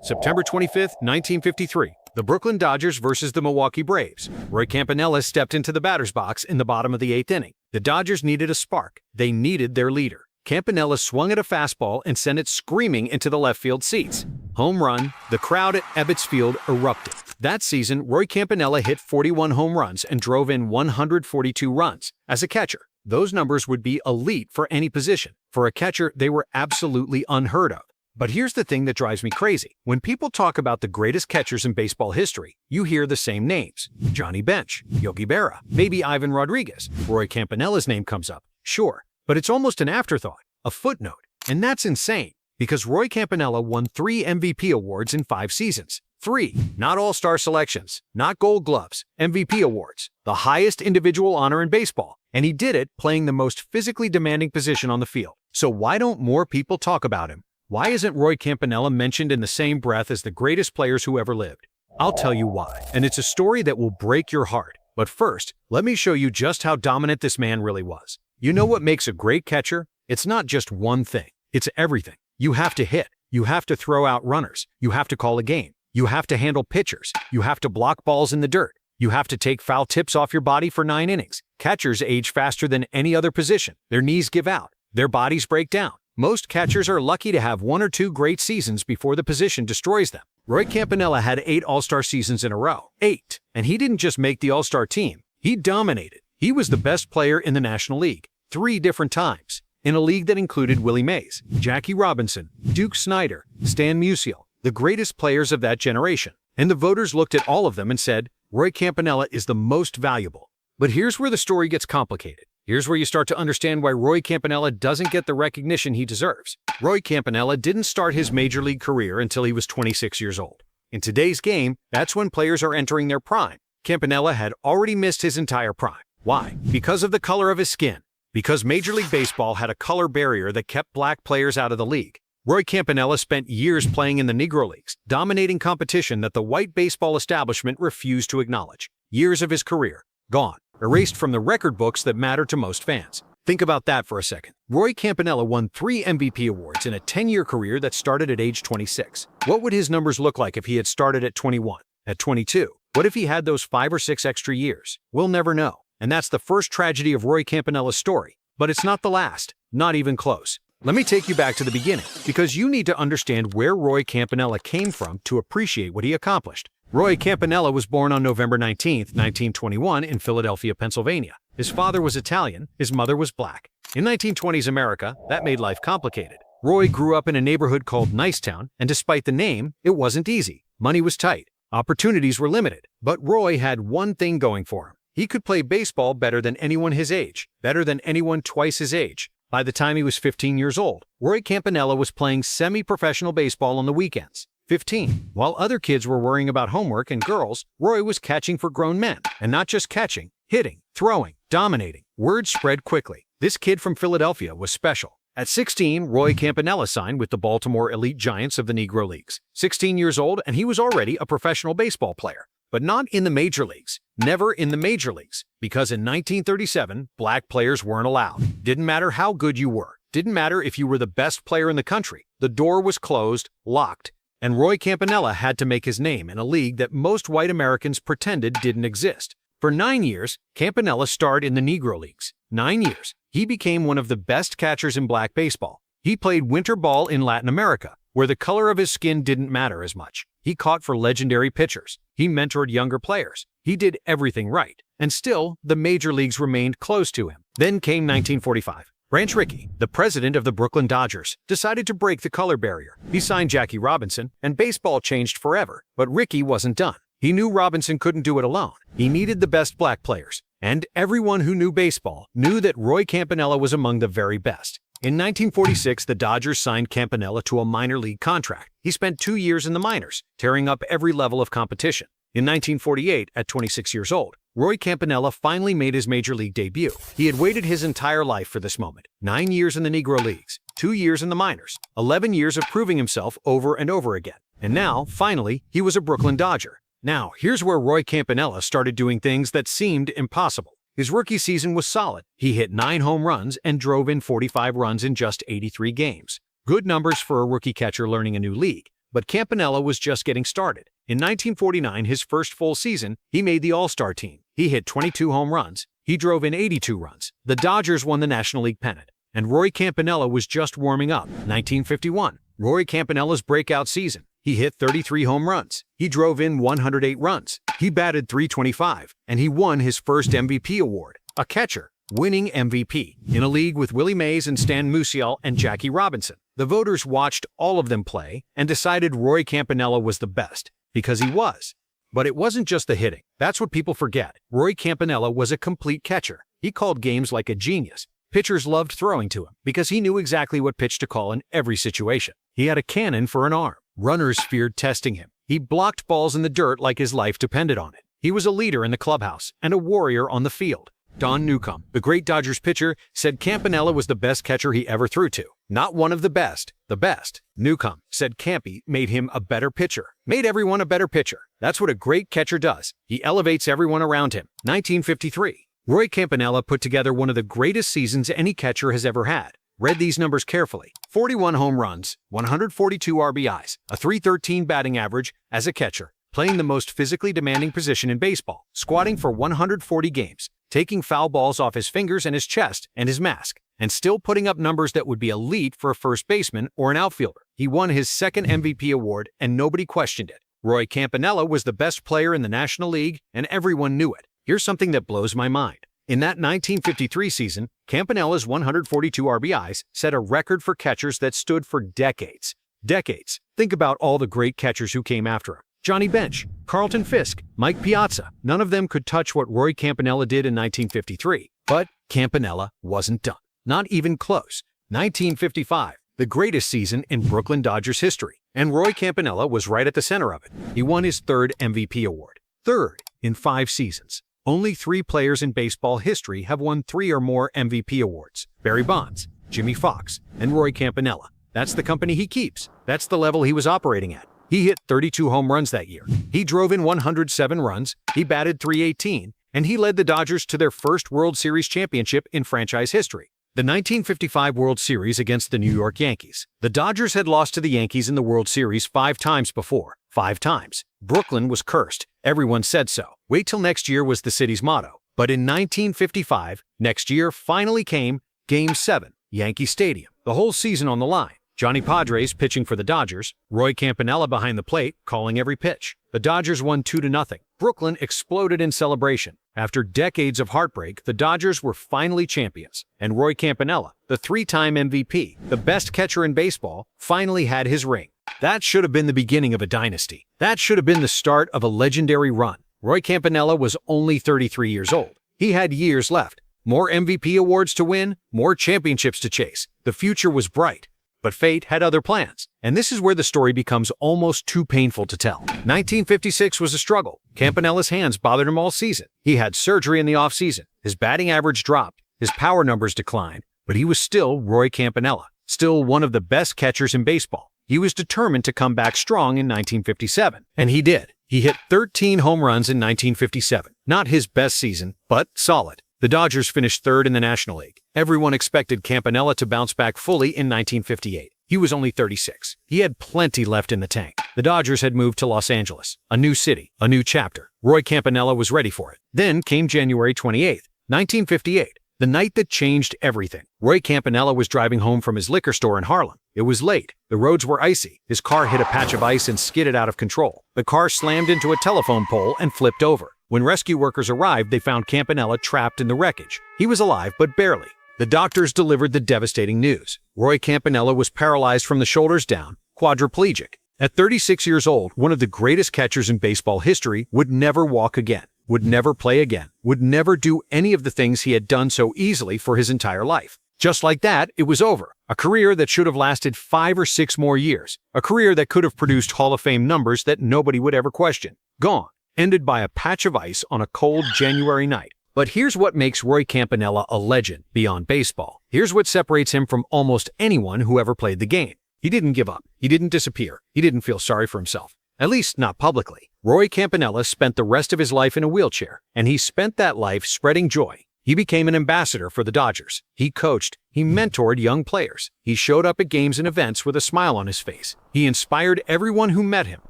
September 25, 1953. The Brooklyn Dodgers versus the Milwaukee Braves. Roy Campanella stepped into the batter's box in the bottom of the 8th inning. The Dodgers needed a spark. They needed their leader. Campanella swung at a fastball and sent it screaming into the left field seats. Home run. The crowd at Ebbets Field erupted. That season, Roy Campanella hit 41 home runs and drove in 142 runs. As a catcher, those numbers would be elite for any position. For a catcher, they were absolutely unheard of. But here's the thing that drives me crazy. When people talk about the greatest catchers in baseball history, you hear the same names. Johnny Bench, Yogi Berra, maybe Ivan Rodriguez. Roy Campanella's name comes up, sure, but it's almost an afterthought, a footnote. And that's insane, because Roy Campanella won 3 MVP awards in 5 seasons. 3, not all-star selections, not gold gloves, MVP awards, the highest individual honor in baseball. And he did it playing the most physically demanding position on the field. So why don't more people talk about him? Why isn't Roy Campanella mentioned in the same breath as the greatest players who ever lived? I'll tell you why, and it's a story that will break your heart. But first, let me show you just how dominant this man really was. You know what makes a great catcher? It's not just one thing. It's everything. You have to hit. You have to throw out runners. You have to call a game. You have to handle pitchers. You have to block balls in the dirt. You have to take foul tips off your body for 9 innings. Catchers age faster than any other position. Their knees give out. Their bodies break down. Most catchers are lucky to have 1 or 2 great seasons before the position destroys them. Roy Campanella had 8 All-Star seasons in a row. 8. And he didn't just make the All-Star team. He dominated. He was the best player in the National League 3 different times. In a league that included Willie Mays, Jackie Robinson, Duke Snider, Stan Musial, the greatest players of that generation. And the voters looked at all of them and said, Roy Campanella is the most valuable. But here's where the story gets complicated. Here's where you start to understand why Roy Campanella doesn't get the recognition he deserves. Roy Campanella didn't start his major league career until he was 26 years old. In today's game, that's when players are entering their prime. Campanella had already missed his entire prime. Why? Because of the color of his skin. Because Major League Baseball had a color barrier that kept black players out of the league. Roy Campanella spent years playing in the Negro Leagues, dominating competition that the white baseball establishment refused to acknowledge. Years of his career, gone. Erased from the record books that matter to most fans. Think about that for a second. Roy Campanella won 3 MVP awards in a 10-year career that started at age 26. What would his numbers look like if he had started at 21? At 22? What if he had those 5 or 6 extra years? We'll never know. And that's the first tragedy of Roy Campanella's story. But it's not the last. Not even close. Let me take you back to the beginning, because you need to understand where Roy Campanella came from to appreciate what he accomplished. Roy Campanella was born on November 19, 1921 in Philadelphia, Pennsylvania. His father was Italian, his mother was black. In 1920s America, that made life complicated. Roy grew up in a neighborhood called Nicetown, and despite the name, it wasn't easy. Money was tight. Opportunities were limited. But Roy had one thing going for him. He could play baseball better than anyone his age, better than anyone twice his age. By the time he was 15 years old, Roy Campanella was playing semi-professional baseball on the weekends. 15. While other kids were worrying about homework and girls, Roy was catching for grown men. And not just catching, hitting, throwing, dominating. Word spread quickly. This kid from Philadelphia was special. At 16, Roy Campanella signed with the Baltimore Elite Giants of the Negro Leagues. 16 years old, and he was already a professional baseball player. But not in the major leagues. Never in the major leagues. Because in 1937, black players weren't allowed. Didn't matter how good you were. Didn't matter if you were the best player in the country. The door was closed, locked. And Roy Campanella had to make his name in a league that most white Americans pretended didn't exist. For 9 years, Campanella starred in the Negro Leagues. 9 years. He became one of the best catchers in black baseball. He played winter ball in Latin America, where the color of his skin didn't matter as much. He caught for legendary pitchers. He mentored younger players. He did everything right. And still, the major leagues remained close to him. Then came 1945. Branch Rickey, the president of the Brooklyn Dodgers, decided to break the color barrier. He signed Jackie Robinson, and baseball changed forever. But Rickey wasn't done. He knew Robinson couldn't do it alone. He needed the best black players. And everyone who knew baseball knew that Roy Campanella was among the very best. In 1946, the Dodgers signed Campanella to a minor league contract. He spent 2 years in the minors, tearing up every level of competition. In 1948, at 26 years old, Roy Campanella finally made his major league debut. He had waited his entire life for this moment. 9 years in the Negro Leagues, 2 years in the minors, 11 years of proving himself over and over again. And now, finally, he was a Brooklyn Dodger. Now, here's where Roy Campanella started doing things that seemed impossible. His rookie season was solid. He hit 9 home runs and drove in 45 runs in just 83 games. Good numbers for a rookie catcher learning a new league. but Campanella was just getting started. In 1949, his first full season, he made the All-Star team. He hit 22 home runs. He drove in 82 runs. The Dodgers won the National League pennant, and Roy Campanella was just warming up. 1951, Roy Campanella's breakout season. He hit 33 home runs. He drove in 108 runs. He batted .325, and he won his first MVP award. A catcher, winning MVP, in a league with Willie Mays and Stan Musial and Jackie Robinson. The voters watched all of them play and decided Roy Campanella was the best, because he was. But it wasn't just the hitting. That's what people forget. Roy Campanella was a complete catcher. He called games like a genius. Pitchers loved throwing to him because he knew exactly what pitch to call in every situation. He had a cannon for an arm. Runners feared testing him. He blocked balls in the dirt like his life depended on it. He was a leader in the clubhouse and a warrior on the field. Don Newcomb, the great Dodgers pitcher, said Campanella was the best catcher he ever threw to. Not one of the best, the best. Newcomb said Campy made him a better pitcher, made everyone a better pitcher. That's what a great catcher does. He elevates everyone around him. 1953. Roy Campanella put together one of the greatest seasons any catcher has ever had. Read these numbers carefully. 41 home runs, 142 RBIs, a .313 batting average as a catcher, playing the most physically demanding position in baseball, squatting for 140 games, taking foul balls off his fingers and his chest and his mask, and still putting up numbers that would be elite for a first baseman or an outfielder. He won his second MVP award, and nobody questioned it. Roy Campanella was the best player in the National League, and everyone knew it. Here's something that blows my mind. In that 1953 season, Campanella's 142 RBIs set a record for catchers that stood for decades. Decades. Think about all the great catchers who came after him. Johnny Bench, Carlton Fisk, Mike Piazza. None of them could touch what Roy Campanella did in 1953. But Campanella wasn't done. Not even close. 1955, the greatest season in Brooklyn Dodgers history. And Roy Campanella was right at the center of it. He won his third MVP award. Third in 5 seasons. Only 3 players in baseball history have won 3 or more MVP awards. Barry Bonds, Jimmy Foxx, and Roy Campanella. That's the company he keeps. That's the level he was operating at. He hit 32 home runs that year. He drove in 107 runs. He batted .318, and he led the Dodgers to their first World Series championship in franchise history. The 1955 World Series against the New York Yankees. The Dodgers had lost to the Yankees in the World Series 5 times before. 5 times. Brooklyn was cursed. Everyone said so. Wait till next year was the city's motto. But in 1955, next year finally came Game 7, Yankee Stadium. The whole season on the line. Johnny Padres pitching for the Dodgers. Roy Campanella behind the plate, calling every pitch. The Dodgers won 2-0. Brooklyn exploded in celebration. After decades of heartbreak, the Dodgers were finally champions. And Roy Campanella, the 3-time MVP, the best catcher in baseball, finally had his ring. That should have been the beginning of a dynasty. That should have been the start of a legendary run. Roy Campanella was only 33 years old. He had years left. More MVP awards to win, more championships to chase. The future was bright. But fate had other plans. And this is where the story becomes almost too painful to tell. 1956 was a struggle. Campanella's hands bothered him all season. He had surgery in the offseason. His batting average dropped. His power numbers declined. But he was still Roy Campanella. Still one of the best catchers in baseball. He was determined to come back strong in 1957. And he did. He hit 13 home runs in 1957. Not his best season, but solid. The Dodgers finished 3rd in the National League. Everyone expected Campanella to bounce back fully in 1958. He was only 36. He had plenty left in the tank. The Dodgers had moved to Los Angeles. A new city, a new chapter. Roy Campanella was ready for it. Then came January 28, 1958, the night that changed everything. Roy Campanella was driving home from his liquor store in Harlem. It was late. The roads were icy. His car hit a patch of ice and skidded out of control. The car slammed into a telephone pole and flipped over. When rescue workers arrived, they found Campanella trapped in the wreckage. He was alive, but barely. The doctors delivered the devastating news. Roy Campanella was paralyzed from the shoulders down, quadriplegic. At 36 years old, one of the greatest catchers in baseball history would never walk again, would never play again, would never do any of the things he had done so easily for his entire life. Just like that, it was over. A career that should have lasted 5 or 6 more years. A career that could have produced Hall of Fame numbers that nobody would ever question. Gone. Ended by a patch of ice on a cold January night. But here's what makes Roy Campanella a legend beyond baseball. Here's what separates him from almost anyone who ever played the game. He didn't give up. He didn't disappear. He didn't feel sorry for himself. At least not publicly. Roy Campanella spent the rest of his life in a wheelchair, and he spent that life spreading joy, He became an ambassador for the Dodgers. He coached, he mentored young players. He showed up at games and events with a smile on his face. He inspired everyone who met him.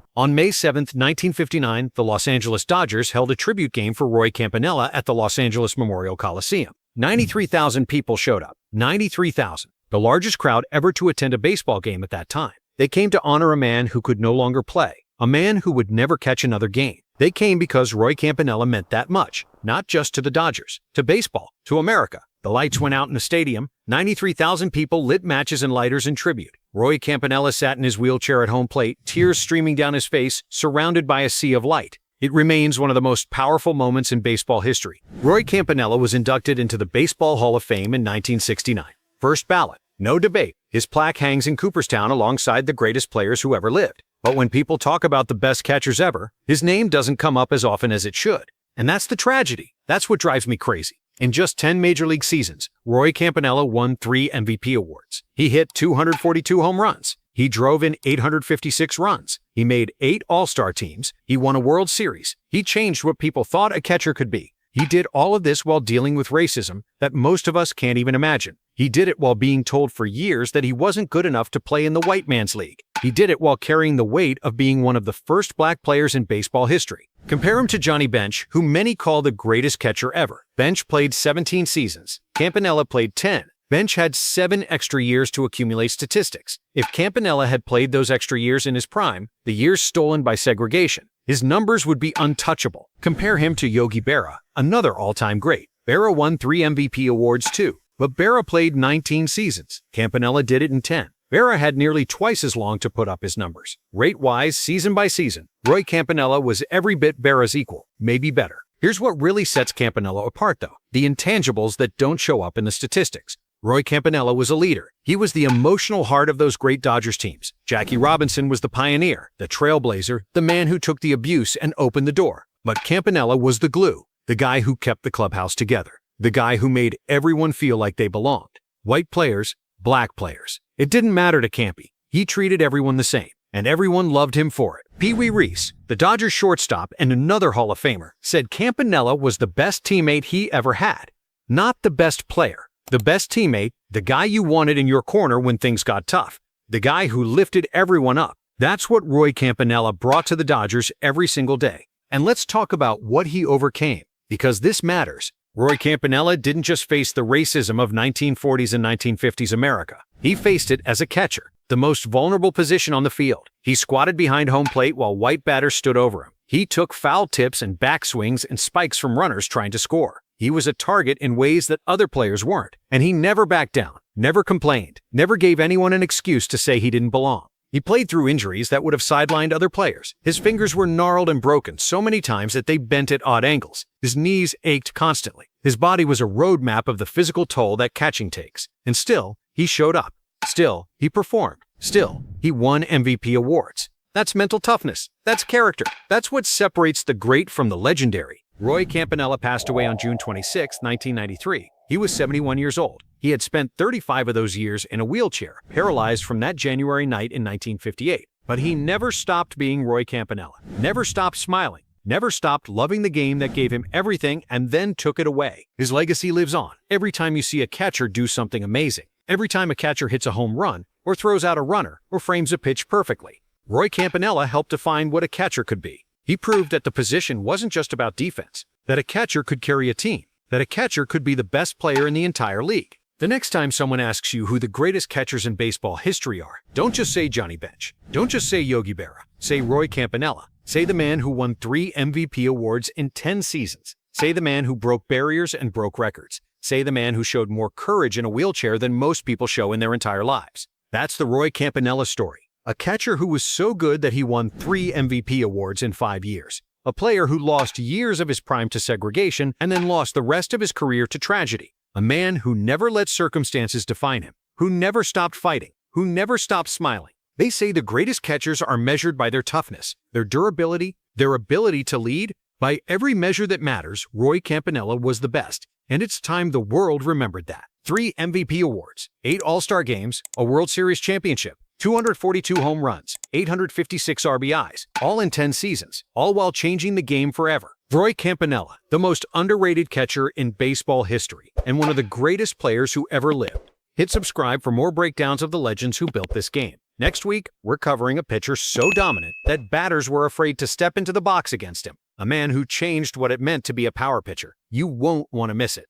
On May 7, 1959, the Los Angeles Dodgers held a tribute game for Roy Campanella at the Los Angeles Memorial Coliseum. 93,000 people showed up. 93,000. The largest crowd ever to attend a baseball game at that time. They came to honor a man who could no longer play, a man who would never catch another game. They came because Roy Campanella meant that much, not just to the Dodgers, to baseball, to America. The lights went out in the stadium. 93,000 people lit matches and lighters in tribute. Roy Campanella sat in his wheelchair at home plate, tears streaming down his face, surrounded by a sea of light. It remains one of the most powerful moments in baseball history. Roy Campanella was inducted into the Baseball Hall of Fame in 1969. First ballot. No debate. His plaque hangs in Cooperstown alongside the greatest players who ever lived. But when people talk about the best catchers ever, his name doesn't come up as often as it should. And that's the tragedy. That's what drives me crazy. In just 10 Major League seasons, Roy Campanella won 3 MVP awards. He hit 242 home runs. He drove in 856 runs. He made 8 All-Star teams. He won a World Series. He changed what people thought a catcher could be. He did all of this while dealing with racism that most of us can't even imagine. He did it while being told for years that he wasn't good enough to play in the white man's league. He did it while carrying the weight of being one of the first black players in baseball history. Compare him to Johnny Bench, who many call the greatest catcher ever. Bench played 17 seasons. Campanella played 10. Bench had 7 extra years to accumulate statistics. If Campanella had played those extra years in his prime, the years stolen by segregation, his numbers would be untouchable. Compare him to Yogi Berra, another all-time great. Berra won 3 MVP awards too, but Berra played 19 seasons. Campanella did it in 10. Berra had nearly twice as long to put up his numbers. Rate-wise, season by season, Roy Campanella was every bit Berra's equal, maybe better. Here's what really sets Campanella apart though, the intangibles that don't show up in the statistics. Roy Campanella was a leader. He was the emotional heart of those great Dodgers teams. Jackie Robinson was the pioneer, the trailblazer, the man who took the abuse and opened the door. But Campanella was the glue, the guy who kept the clubhouse together, the guy who made everyone feel like they belonged. White players, black players. It didn't matter to Campy. He treated everyone the same, and everyone loved him for it. Pee Wee Reese, the Dodgers shortstop and another Hall of Famer, said Campanella was the best teammate he ever had. Not the best player. The best teammate, the guy you wanted in your corner when things got tough. The guy who lifted everyone up. That's what Roy Campanella brought to the Dodgers every single day. And let's talk about what he overcame, because this matters. Roy Campanella didn't just face the racism of 1940s and 1950s America. He faced it as a catcher, the most vulnerable position on the field. He squatted behind home plate while white batters stood over him. He took foul tips and backswings and spikes from runners trying to score. He was a target in ways that other players weren't, and he never backed down, never complained, never gave anyone an excuse to say he didn't belong. He played through injuries that would have sidelined other players. His fingers were gnarled and broken so many times that they bent at odd angles. His knees ached constantly. His body was a roadmap of the physical toll that catching takes. And still, he showed up. Still, he performed. Still, he won MVP awards. That's mental toughness. That's character. That's what separates the great from the legendary. Roy Campanella passed away on June 26, 1993. He was 71 years old. He had spent 35 of those years in a wheelchair, paralyzed from that January night in 1958. But he never stopped being Roy Campanella, never stopped smiling, never stopped loving the game that gave him everything and then took it away. His legacy lives on. Every time you see a catcher do something amazing, every time a catcher hits a home run, or throws out a runner, or frames a pitch perfectly, Roy Campanella helped define what a catcher could be. He proved that the position wasn't just about defense, that a catcher could carry a team, that a catcher could be the best player in the entire league. The next time someone asks you who the greatest catchers in baseball history are, don't just say Johnny Bench. Don't just say Yogi Berra. Say Roy Campanella. Say the man who won 3 MVP awards in 10 seasons. Say the man who broke barriers and broke records. Say the man who showed more courage in a wheelchair than most people show in their entire lives. That's the Roy Campanella story. A catcher who was so good that he won 3 MVP awards in 5 years. A player who lost years of his prime to segregation and then lost the rest of his career to tragedy. A man who never let circumstances define him, who never stopped fighting, who never stopped smiling. They say the greatest catchers are measured by their toughness, their durability, their ability to lead. By every measure that matters, Roy Campanella was the best, and it's time the world remembered that. 3 MVP awards, 8 All-Star games, a World Series championship, 242 home runs, 856 RBIs, all in 10 seasons, all while changing the game forever. Roy Campanella, the most underrated catcher in baseball history and one of the greatest players who ever lived. Hit subscribe for more breakdowns of the legends who built this game. Next week, we're covering a pitcher so dominant that batters were afraid to step into the box against him. A man who changed what it meant to be a power pitcher. You won't want to miss it.